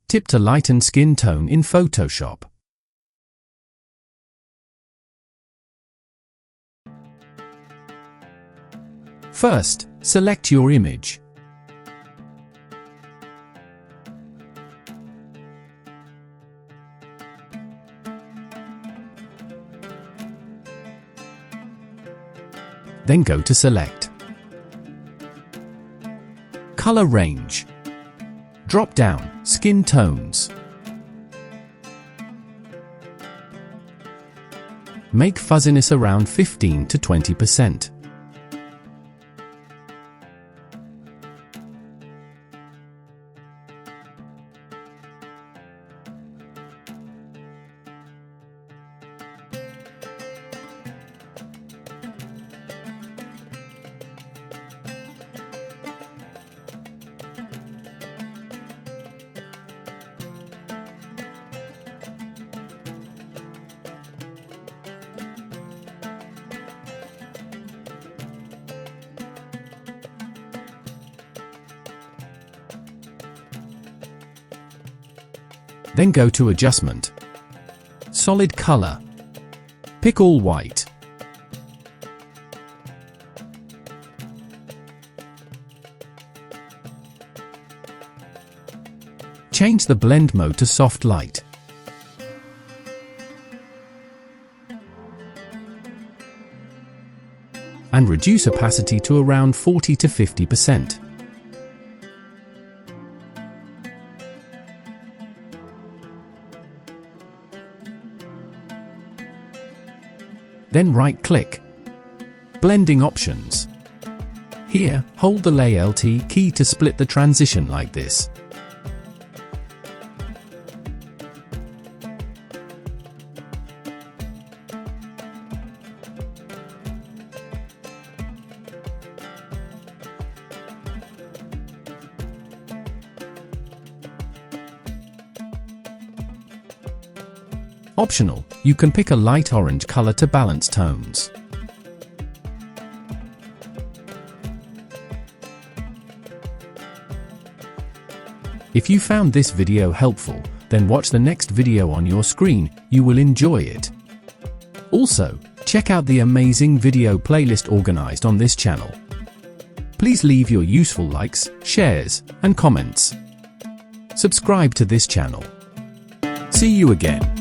Tip to lighten skin tone in Photoshop. First, select your image. Then go to Select. Color range. Drop down, Skin Tones. Make fuzziness around 15 to 20%. Then go to Adjustment. Solid Color. Pick all white. Change the blend mode to Soft Light. And reduce opacity to around 40 to 50%. Then right-click. Blending Options. Here, hold the Alt key to split the transition like this. Optional, you can pick a light orange color to balance tones. If you found this video helpful, then watch the next video on your screen, you will enjoy it. Also, check out the amazing video playlist organized on this channel. Please leave your useful likes, shares, and comments. Subscribe to this channel. See you again.